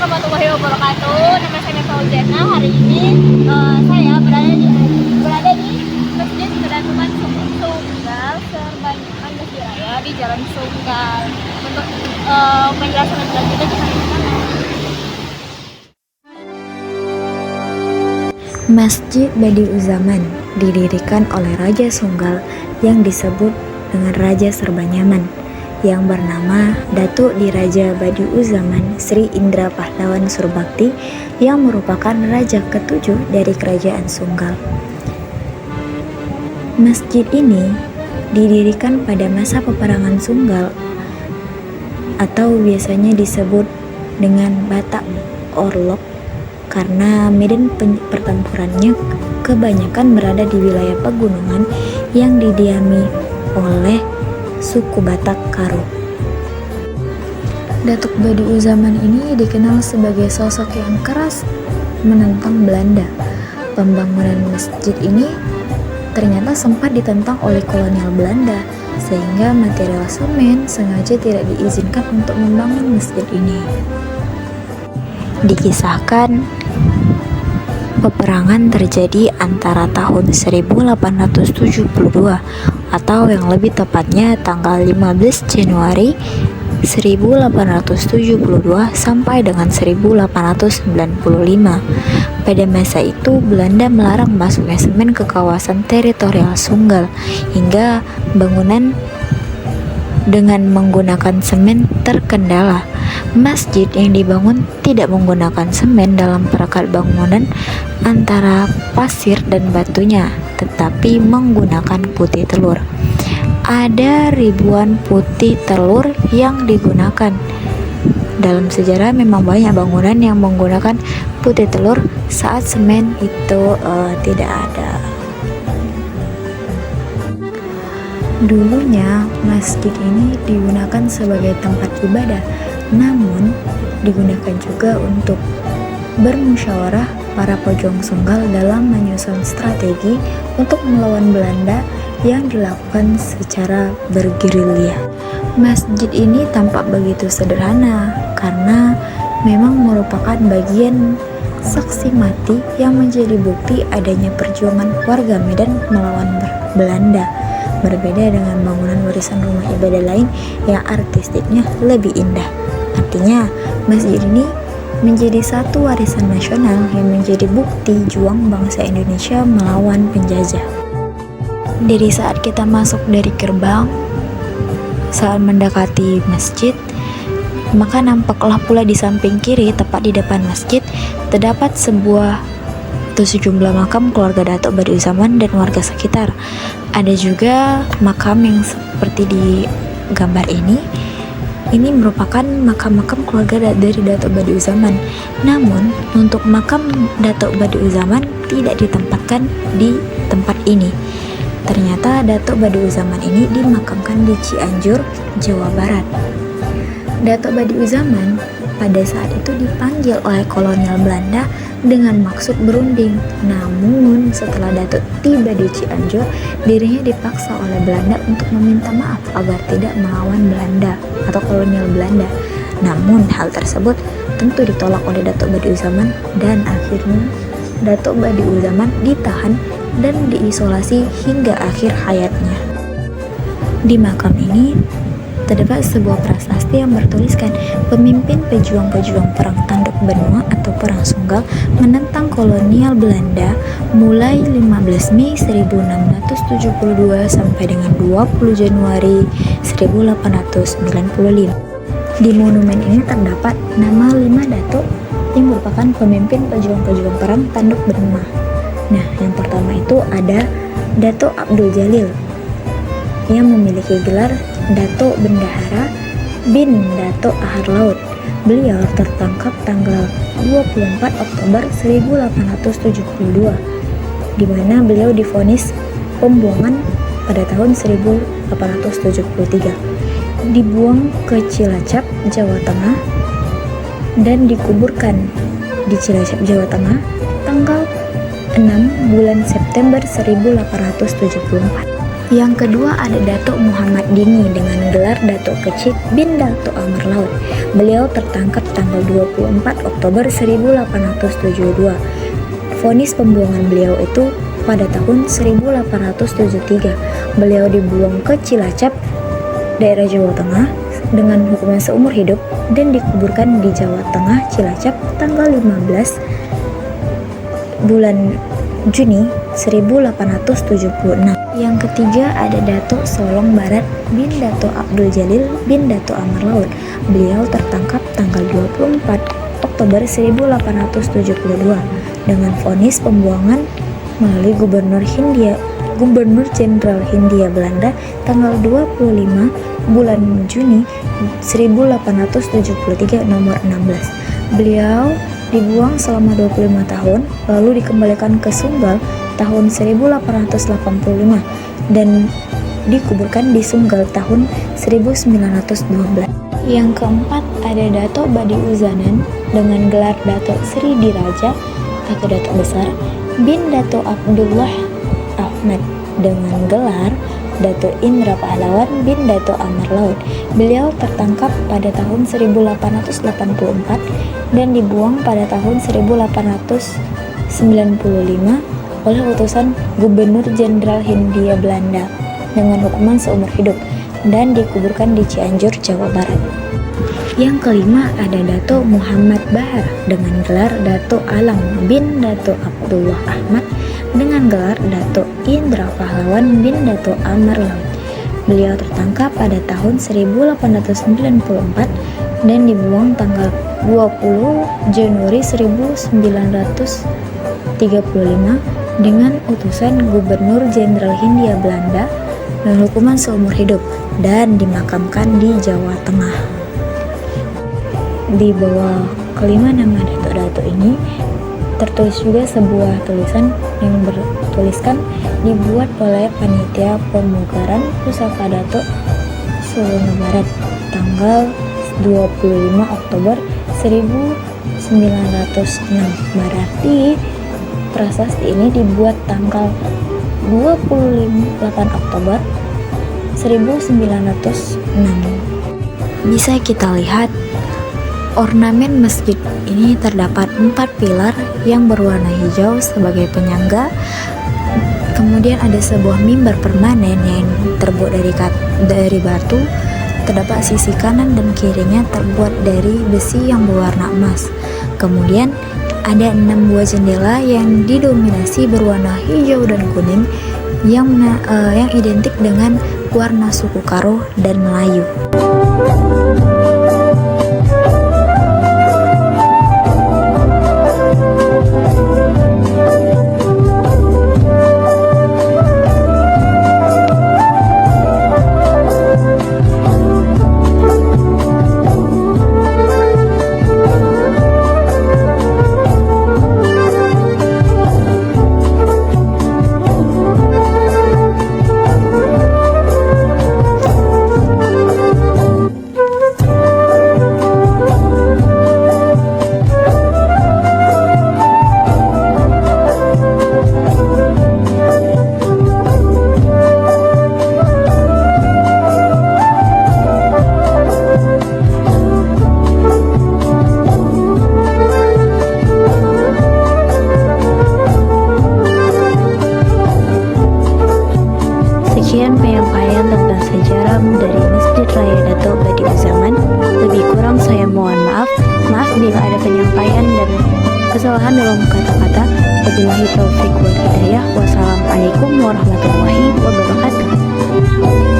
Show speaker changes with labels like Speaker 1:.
Speaker 1: warahmatullahi wabarakatuh. Nama saya Fauzena. Hari ini saya berada di Masjid Kedatongan Sunggal Serbanyakan Masjid Raya di Jalan Sunggal. Untuk penjelasan lebih lanjutnya kita
Speaker 2: Masjid Badiuzaman didirikan oleh Raja Sunggal yang disebut dengan Raja Serbanyaman yang bernama Datuk Diraja Badiuzaman Sri Indra Pahlawan Surbakti yang merupakan raja ketujuh dari Kerajaan Sunggal. Masjid ini didirikan pada masa peperangan Sunggal atau biasanya disebut dengan Batak Orlok karena medan pertempurannya kebanyakan berada di wilayah pegunungan yang didiami oleh suku Batak Karo. Datuk Badiuzaman ini dikenal sebagai sosok yang keras menentang Belanda. Pembangunan masjid ini ternyata sempat ditentang oleh kolonial Belanda, sehingga material semen sengaja tidak diizinkan untuk membangun masjid ini. Dikisahkan peperangan terjadi antara tahun 1872 atau yang lebih tepatnya tanggal 15 Januari 1872 sampai dengan 1895. Pada masa itu Belanda melarang masuknya semen ke kawasan teritorial Sunggal hingga bangunan dengan menggunakan semen terkendala. Masjid yang dibangun tidak menggunakan semen dalam perekat bangunan antara pasir dan batunya, tetapi menggunakan putih telur. Ada ribuan putih telur yang digunakan. Dalam sejarah memang banyak bangunan yang menggunakan putih telur saat semen itu tidak ada. Dulunya masjid ini digunakan sebagai tempat ibadah, namun digunakan juga untuk bermusyawarah para pejuang Sunggal dalam menyusun strategi untuk melawan Belanda yang dilakukan secara bergerilya. Masjid ini tampak begitu sederhana karena memang merupakan bagian saksi mati yang menjadi bukti adanya perjuangan warga Medan melawan Belanda. Berbeda dengan bangunan warisan rumah ibadah lain yang artistiknya lebih indah. Artinya, masjid ini menjadi satu warisan nasional yang menjadi bukti juang bangsa Indonesia melawan penjajah. Dari saat kita masuk dari gerbang, saat mendekati masjid, maka nampaklah pula di samping kiri, tepat di depan masjid, terdapat sejumlah makam keluarga Datuk Badiuzaman dan warga sekitar. Ada juga makam yang seperti di gambar ini. Ini merupakan makam-makam keluarga dari Datuk Badiuzaman. Namun, untuk makam Datuk Badiuzaman tidak ditempatkan di tempat ini. Ternyata Datuk Badiuzaman ini dimakamkan di Cianjur, Jawa Barat. Datuk Badiuzaman pada saat itu dipanggil oleh kolonial Belanda dengan maksud berunding. Namun setelah Datuk tiba di Cianjur, dirinya dipaksa oleh Belanda untuk meminta maaf agar tidak melawan Belanda atau kolonial Belanda. Namun hal tersebut tentu ditolak oleh Datuk Badiuzaman dan akhirnya Datuk Badiuzaman ditahan dan diisolasi hingga akhir hayatnya. Di makam ini terdapat sebuah prasasti yang bertuliskan pemimpin pejuang-pejuang perang Tanduk Benua atau perang Sunggal menentang kolonial Belanda mulai 15 Mei 1672 sampai dengan 20 Januari 1895. Di monumen ini terdapat nama 5 datuk yang merupakan pemimpin pejuang-pejuang perang Tanduk Benua. Nah, yang pertama itu ada Datuk Abdul Jalil yang memiliki gelar Datuk Bendahara bin Datuk Ahar Laut. Beliau tertangkap tanggal 24 Oktober 1872, di mana beliau divonis pembuangan pada tahun 1873. Dibuang ke Cilacap, Jawa Tengah, dan dikuburkan di Cilacap, Jawa Tengah, tanggal 6 bulan September 1874. Yang kedua ada Datuk Muhammad Dini dengan gelar Datuk Kecik bin Datuk Amar Laut. Beliau tertangkap tanggal 24 Oktober 1872. Vonis pembuangan beliau itu pada tahun 1873. Beliau dibuang ke Cilacap, daerah Jawa Tengah dengan hukuman seumur hidup dan dikuburkan di Jawa Tengah, Cilacap tanggal 15 bulan Juni 1876. Yang ketiga ada Datuk Solong Barat bin Datuk Abdul Jalil bin Datuk Amar Laut. Beliau tertangkap tanggal 24 Oktober 1872 dengan vonis pembuangan melalui Gubernur Jenderal Hindia Belanda tanggal 25 bulan Juni 1873 nomor 16. Beliau dibuang selama 25 tahun lalu dikembalikan ke Sunggal tahun 1885 dan dikuburkan di Sunggal tahun 1912. Yang keempat ada Datuk Badi Uzanan dengan gelar Datuk Sri Diraja atau Datuk Besar bin Datuk Abdullah Ahmad dengan gelar Datuk Indra Pahlawan bin Datuk Amar Laut. Beliau tertangkap pada tahun 1884 dan dibuang pada tahun 1895 oleh utusan Gubernur Jenderal Hindia Belanda dengan hukuman seumur hidup dan dikuburkan di Cianjur, Jawa Barat. Yang kelima ada Datuk Muhammad Bahar dengan gelar Datuk Alang bin Datuk Abdullah Ahmad dengan gelar Datuk Indra Pahlawan bin Datuk Amar Laut. Beliau tertangkap pada tahun 1894 dan dibuang tanggal 20 Januari 1935 dengan utusan Gubernur Jenderal Hindia Belanda dan hukuman seumur hidup dan dimakamkan di Jawa Tengah. Di bawah kelima nama datuk-datuk ini tertulis juga sebuah tulisan yang bertuliskan dibuat oleh Panitia Pemugaran Pusaka Datuk Solo Barat tanggal 25 Oktober 1906. Berarti prasasti ini dibuat tanggal 28 Oktober 1906. Bisa kita lihat ornamen masjid ini terdapat 4 pilar yang berwarna hijau sebagai penyangga. Kemudian ada sebuah mimbar permanen yang terbuat dari batu. Terdapat sisi kanan dan kirinya terbuat dari besi yang berwarna emas. Kemudian ada 6 buah jendela yang didominasi berwarna hijau dan kuning yang identik dengan warna suku Karo dan Melayu. Sekian penyampaian tentang sejarah dari Masjid Raya Datuk Badi Uzaman. Lebih kurang saya mohon maaf. Maaf bila ada penyampaian dan kesalahan dalam kata-kata. Wabillahi taufiq wal hidayah. Wassalamualaikum warahmatullahi wabarakatuh.